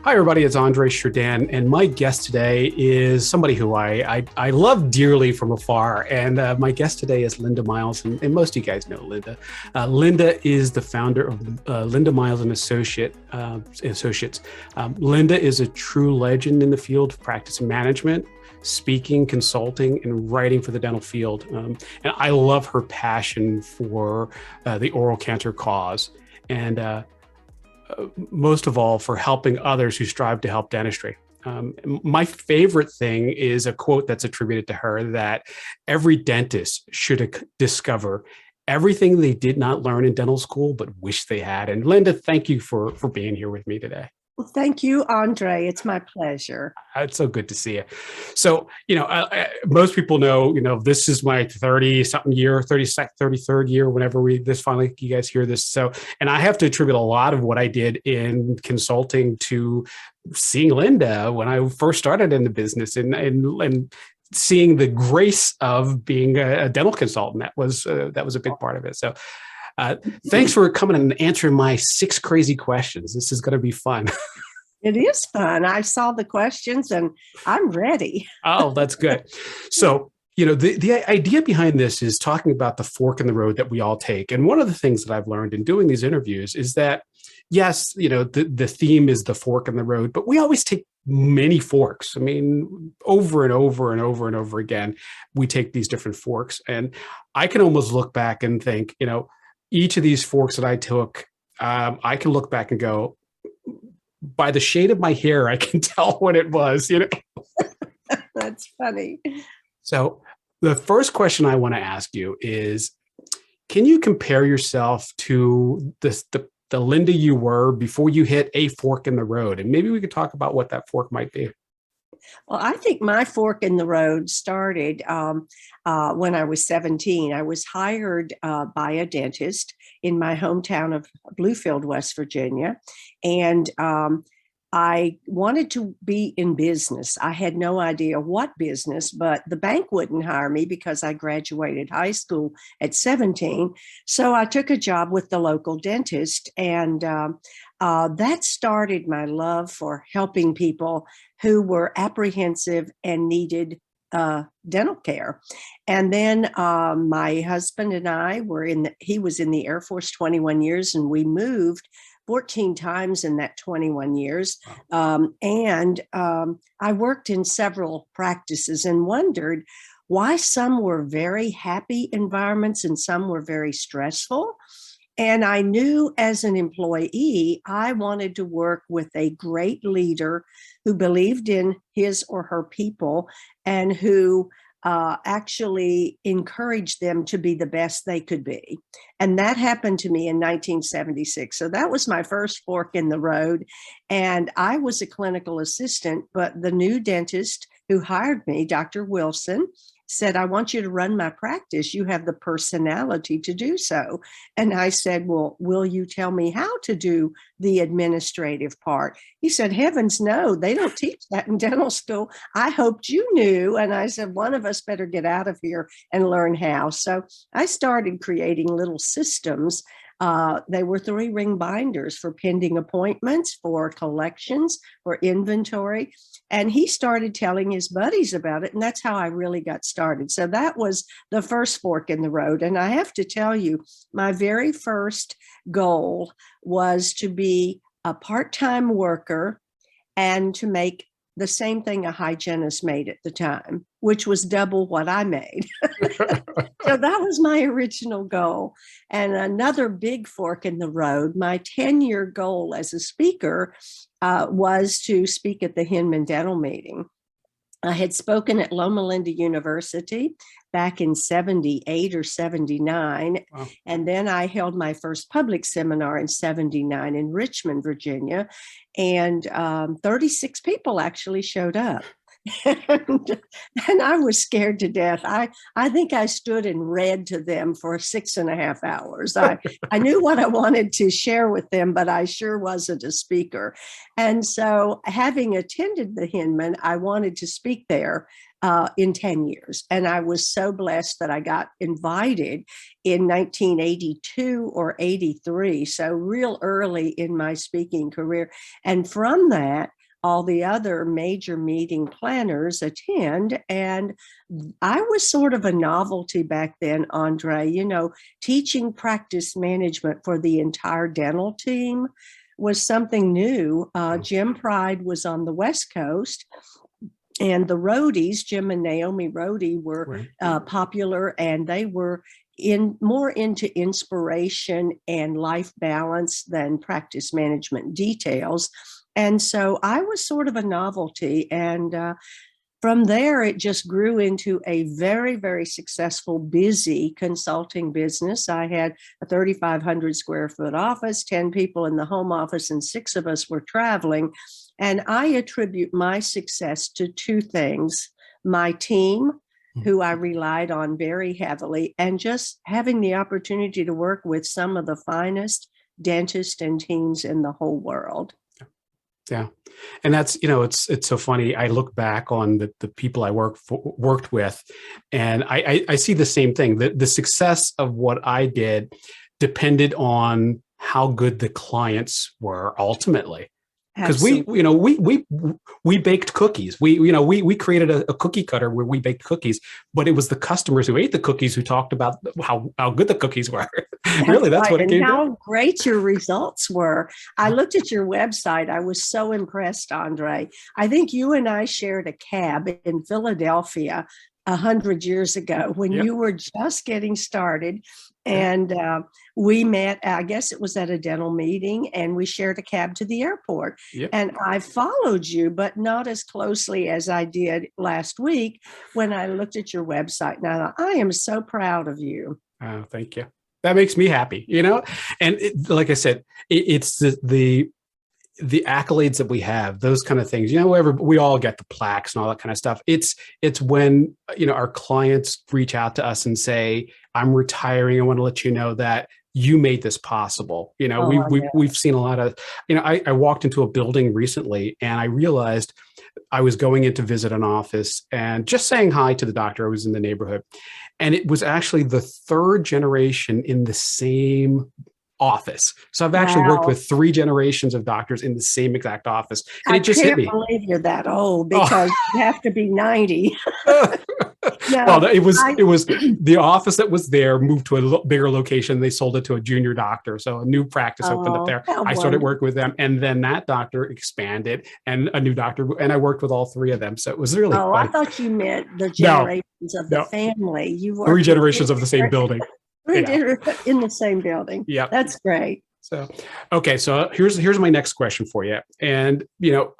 Hi, everybody. It's Andre Shirdan, and my guest today is somebody who I love dearly from afar. And my guest today is Linda Miles, and most of you guys know Linda. Linda is the founder of Linda Miles and Associates. Linda is a true legend in the field of practice management, speaking, consulting, and writing for the dental field. And I love her passion for the oral cancer cause. And most of all, for helping others who strive to help dentistry. My favorite thing is a quote that's attributed to her that every dentist should discover everything they did not learn in dental school, but wish they had. And Linda, thank you for being here with me today. Well, thank you, Andre. It's my pleasure. It's so good to see you. So, most people know, this is my 30 something year, 33rd year, whenever you guys hear this. So, and I have to attribute a lot of what I did in consulting to seeing Linda when I first started in the business and seeing the grace of being a dental consultant. That was a big part of it. So, thanks for coming and answering my 6 crazy questions. This is going to be fun. It is fun. I saw the questions and I'm ready. Oh, that's good. So, the idea behind this is talking about the fork in the road that we all take. And one of the things that I've learned in doing these interviews is that, yes, the theme is the fork in the road, but we always take many forks. I mean, over and over and over and over again, we take these different forks. And I can almost look back and think, each of these forks that I took, I can look back and go, by the shade of my hair, I can tell what it was, That's funny. So the first question I want to ask you is, can you compare yourself to the Linda you were before you hit a fork in the road? And maybe we could talk about what that fork might be. Well, I think my fork in the road started when I was 17. I was hired by a dentist in my hometown of Bluefield, West Virginia. And I wanted to be in business. I had no idea what business, but the bank wouldn't hire me because I graduated high school at 17. So I took a job with the local dentist, and that started my love for helping people who were apprehensive and needed dental care. And then my husband and I he was in the Air Force 21 years, and we moved 14 times in that 21 years. I worked in several practices and wondered why some were very happy environments and some were very stressful. And I knew as an employee, I wanted to work with a great leader who believed in his or her people and who actually encouraged them to be the best they could be. And that happened to me in 1976. So that was my first fork in the road. And I was a clinical assistant, but the new dentist who hired me, Dr. Wilson, said, I want you to run my practice. You have the personality to do so. And I said, well, will you tell me how to do the administrative part? He said, heavens no, they don't teach that in dental school. I hoped you knew. And I said, one of us better get out of here and learn how. So I started creating little systems. They were 3-ring binders for pending appointments, for collections, for inventory. And he started telling his buddies about it. And that's how I really got started. So that was the first fork in the road. And I have to tell you, my very first goal was to be a part-time worker and to make the same thing a hygienist made at the time, which was double what I made. So that was my original goal. And another big fork in the road, my 10-year goal as a speaker was to speak at the Hinman Dental Meeting. I had spoken at Loma Linda University back in 78 or 79. Wow. And then I held my first public seminar in 79 in Richmond, Virginia. And 36 people actually showed up. and I was scared to death. I think I stood and read to them for 6.5 hours. I knew what I wanted to share with them, but I sure wasn't a speaker. And so having attended the Hinman, I wanted to speak there in 10 years. And I was so blessed that I got invited in 1982 or 83, so real early in my speaking career. And from that, all the other major meeting planners attend. And I was sort of a novelty back then, Andre. Teaching practice management for the entire dental team was something new. Jim Pride was on the West Coast, and the Roadies, Jim and Naomi Roadie, were popular, and they were more into inspiration and life balance than practice management details. And so I was sort of a novelty. And from there, it just grew into a very, very successful, busy consulting business. I had a 3,500 square foot office, 10 people in the home office, and 6 of us were traveling. And I attribute my success to 2 things: my team, who I relied on very heavily, and just having the opportunity to work with some of the finest dentists and teams in the whole world. Yeah. And that's, it's so funny. I look back on the people I worked with, and I see the same thing. The success of what I did depended on how good the clients were ultimately. Because we baked cookies. We created a cookie cutter where we baked cookies, but it was the customers who ate the cookies who talked about how good the cookies were. Really, that's what it came to. And how great your results were. I looked at your website. I was so impressed, Andre. I think you and I shared a cab in Philadelphia 100 years ago when you were just getting started. And we met, I guess it was at a dental meeting, and we shared a cab to the airport. Yep. And I followed you, but not as closely as I did last week when I looked at your website. Now, I am so proud of you. Oh, thank you. That makes me happy, And like I said, it's the accolades that we have, those kind of things, we all get the plaques and all that kind of stuff. It's when, our clients reach out to us and say, I'm retiring. I want to let you know that you made this possible. We've seen a lot of, I walked into a building recently and I realized I was going in to visit an office and just saying hi to the doctor. I was in the neighborhood, and it was actually the 3rd generation in the same office. So I've actually worked with 3 generations of doctors in the same exact office. And it just hit me. I can't believe you're that old, because you have to be 90. Well, it was the office that was there moved to a bigger location. They sold it to a junior doctor. So a new practice opened up there. I started working with them, and then that doctor expanded, and a new doctor, and I worked with all 3 of them. So it was really fun. I thought you meant the generations of the family. You were 3 generations of the same building. In the same building. Yeah. That's great. So, okay. So here's my next question for you. And,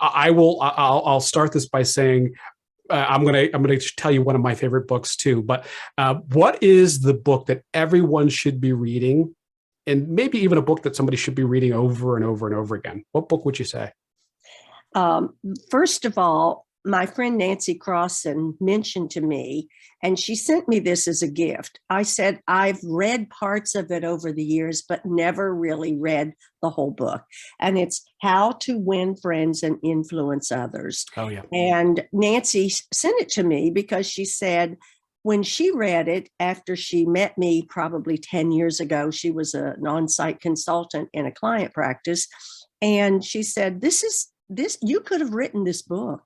I'll start this by saying, I'm going to tell you one of my favorite books too, but what is the book that everyone should be reading, and maybe even a book that somebody should be reading over and over and over again? What book would you say? First of all, my friend Nancy Crossan mentioned to me, and she sent me this as a gift. I said, I've read parts of it over the years, but never really read the whole book. And it's How to Win Friends and Influence Others. Oh, yeah. And Nancy sent it to me because she said, when she read it after she met me probably 10 years ago, she was an on-site consultant in a client practice. And she said, this, you could have written this book.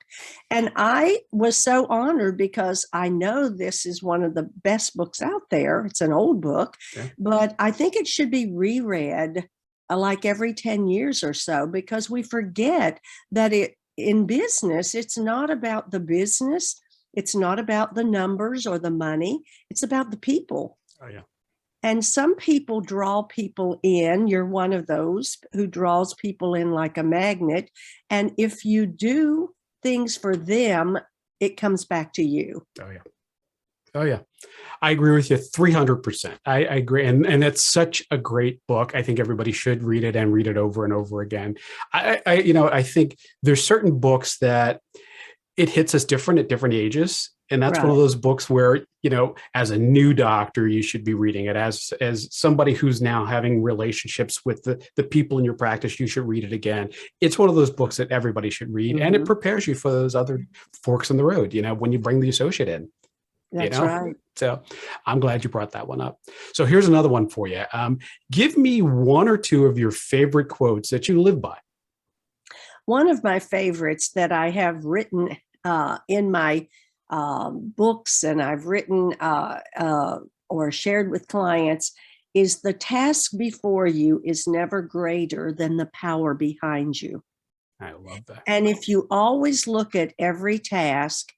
And I was so honored, because I know this is one of the best books out there. It's an old book, but I think it should be reread like every 10 years or so, because we forget that in business, it's not about the business. It's not about the numbers or the money. It's about the people. Oh, yeah. And some people draw people in. You're one of those who draws people in like a magnet. And if you do things for them, it comes back to you. Oh, yeah. Oh, yeah. I agree with you 300%. I agree. And it's such a great book. I think everybody should read it and read it over and over again. I think there's certain books that it hits us different at different ages. And that's one of those books where, as a new doctor, you should be reading it. As somebody who's now having relationships with the people in your practice, you should read it again. It's one of those books that everybody should read. Mm-hmm. And it prepares you for those other forks in the road, when you bring the associate in. That's right. So I'm glad you brought that one up. So here's another one for you. Give me 1 or 2 of your favorite quotes that you live by. one of my favorites that I have written in my books, and I've written or shared with clients, is the task before you is never greater than the power behind you. I love that. And if you always look at every task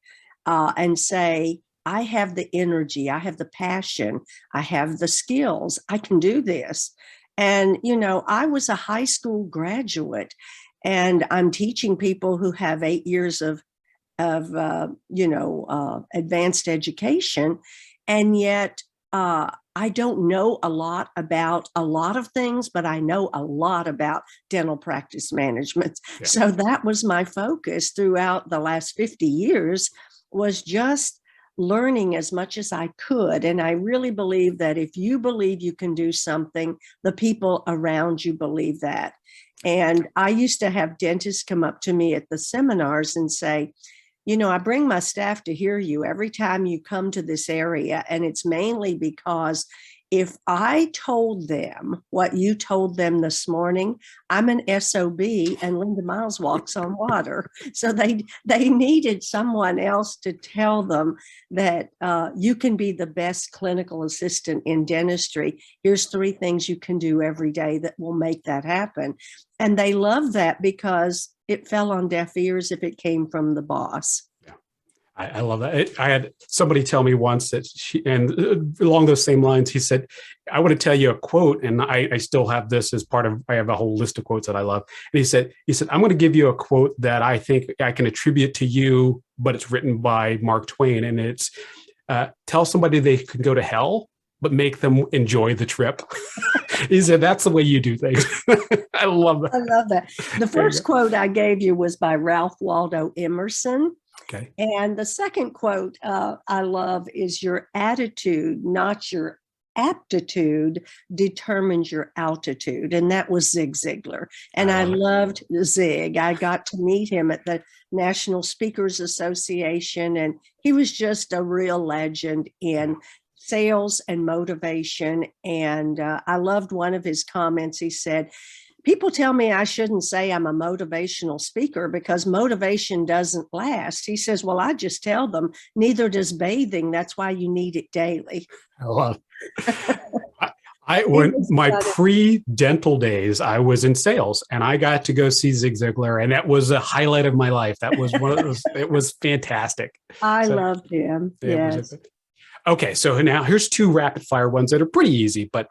and say, I have the energy, I have the passion, I have the skills, I can do this. And, I was a high school graduate, and I'm teaching people who have 8 years of advanced education. And yet I don't know a lot about a lot of things, but I know a lot about dental practice management. Yeah. So that was my focus throughout the last 50 years, was just learning as much as I could. And I really believe that if you believe you can do something, the people around you believe that. And I used to have dentists come up to me at the seminars and say, I bring my staff to hear you every time you come to this area. And it's mainly because if I told them what you told them this morning, I'm an SOB and Linda Miles walks on water. So they needed someone else to tell them that you can be the best clinical assistant in dentistry. Here's 3 things you can do every day that will make that happen. And they love that because it fell on deaf ears if it came from the boss. I love that. I had somebody tell me once that along those same lines, he said, I want to tell you a quote, and I still have this as part of, I have a whole list of quotes that I love. And he said, I'm going to give you a quote that I think I can attribute to you, but it's written by Mark Twain. And it's, tell somebody they can go to hell, but make them enjoy the trip. He said, that's the way you do things. I love that. I love that. The first quote I gave you was by Ralph Waldo Emerson. Okay. And the second quote I love is, your attitude, not your aptitude, determines your altitude. And that was Zig Ziglar. And I loved Zig. I got to meet him at the National Speakers Association, and he was just a real legend in sales and motivation. And I loved one of his comments. He said, people tell me I shouldn't say I'm a motivational speaker because motivation doesn't last. He says, well, I just tell them, neither does bathing. That's why you need it daily. I love when my pre-dental days, I was in sales and I got to go see Zig Ziglar, and that was a highlight of my life. That was one of those, it was fantastic. I loved him. Yes. Okay, so now here's 2 rapid fire ones that are pretty easy, but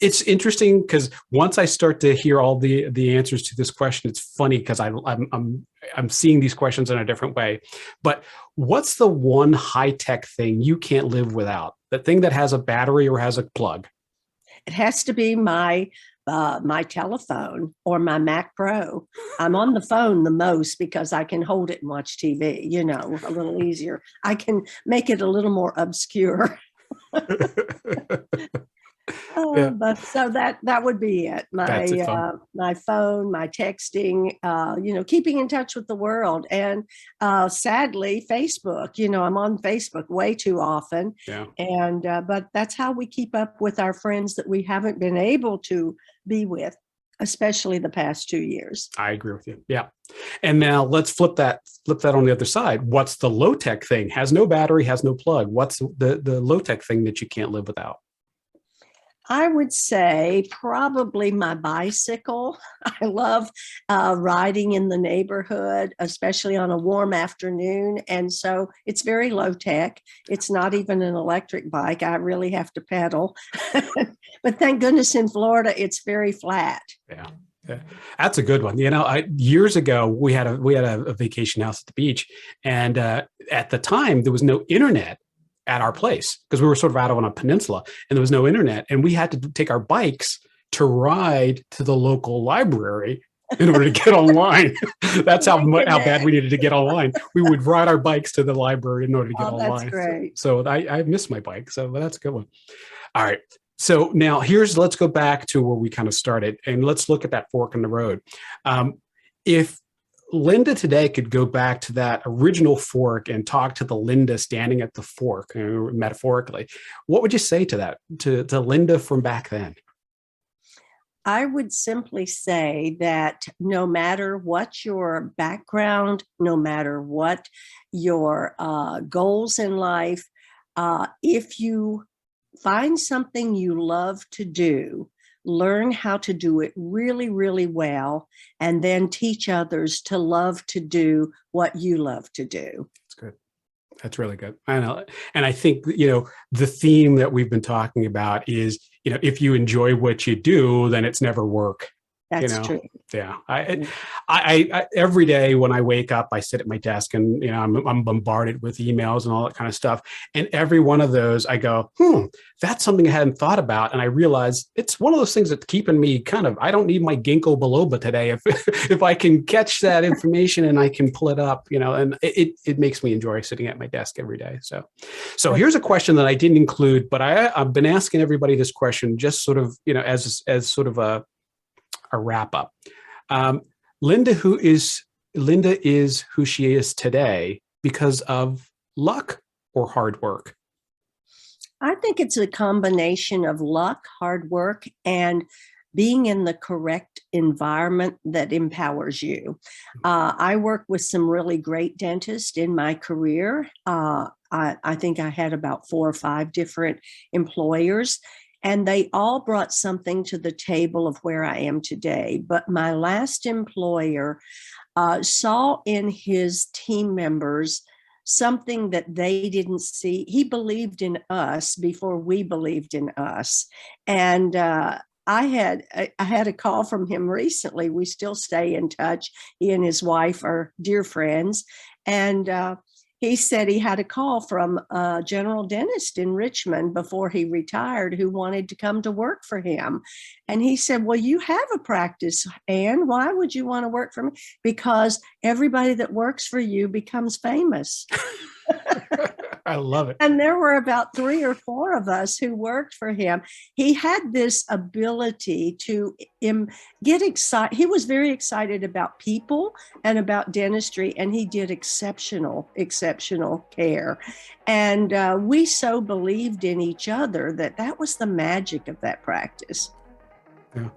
it's interesting because once I start to hear all the answers to this question, it's funny because I'm seeing these questions in a different way. But what's the one high-tech thing you can't live without? The thing that has a battery or has a plug? It has to be my telephone or my Mac Pro. I'm on the phone the most because I can hold it and watch TV, a little easier. I can make it a little more obscure. But so that would be it. My phone, my texting, keeping in touch with the world, and sadly, Facebook. I'm on Facebook way too often, and but that's how we keep up with our friends that we haven't been able to be with, especially the past 2 years. I agree with you. Yeah, and now let's flip that on the other side. What's the low tech thing? Has no battery, has no plug. What's the low tech thing that you can't live without? I would say probably my bicycle. I love riding in the neighborhood, especially on a warm afternoon. And so it's very low tech. It's not even an electric bike. I really have to pedal. But thank goodness in Florida, it's very flat. Yeah. That's a good one. Years ago, we had a vacation house at the beach. And at the time, there was no internet at our place because we were sort of out on a peninsula and there was no internet, and we had to take our bikes to ride to the local library in order to get online. That's how bad we needed to get online. We would ride our bikes to the library in order to get online. That's great. So I miss my bike. So that's a good one. All right. So now let's go back to where we kind of started, and let's look at that fork in the road. If Linda today could go back to that original fork and talk to the Linda standing at the fork, metaphorically, what would you say to that, to Linda from back then? I would simply say that no matter what your background, no matter what your goals in life, if you find something you love to do, learn how to do it really, really well, and then teach others to love to do what you love to do. That's good. That's really good. I know. And I think, the theme that we've been talking about is, if you enjoy what you do, then it's never work. That's true. Yeah. I every day when I wake up, I sit at my desk and, I'm bombarded with emails and all that kind of stuff. And every one of those I go, that's something I hadn't thought about. And I realize it's one of those things that's keeping me I don't need my ginkgo biloba today. If I can catch that information and I can pull it up, and it makes me enjoy sitting at my desk every day. So here's a question that I didn't include, but I've been asking everybody this question just sort of, as sort of a wrap up. Linda is who she is today because of luck or hard work? I think it's a combination of luck, hard work, and being in the correct environment that empowers you. I work with some really great dentists in my career. I think I had about 4 or 5 different employers, and they all brought something to the table of where I am today. But my last employer saw in his team members something that they didn't see. He believed in us before we believed in us. And I had a call from him recently. We still stay in touch. He and his wife are dear friends. And he said he had a call from a general dentist in Richmond before he retired who wanted to come to work for him. And he said, well, you have a practice, Anne. Why would you want to work for me? Because everybody that works for you becomes famous. I love it. And there were about 3 or 4 of us who worked for him. He had this ability to get excited. He was very excited about people and about dentistry, and he did exceptional care. And we so believed in each other that was the magic of that practice. Yeah.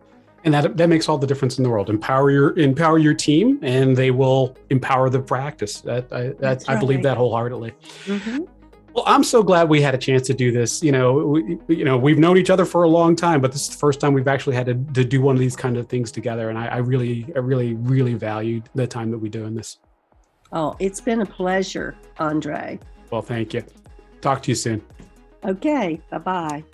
And that makes all the difference in the world. Empower your team, and they will empower the practice. I believe that wholeheartedly. Mm-hmm. Well, I'm so glad we had a chance to do this. We've known each other for a long time, but this is the first time we've actually had to do one of these kind of things together. And I really, really valued the time that we're doing this. Oh, it's been a pleasure, Andre. Well, thank you. Talk to you soon. Okay. Bye-bye.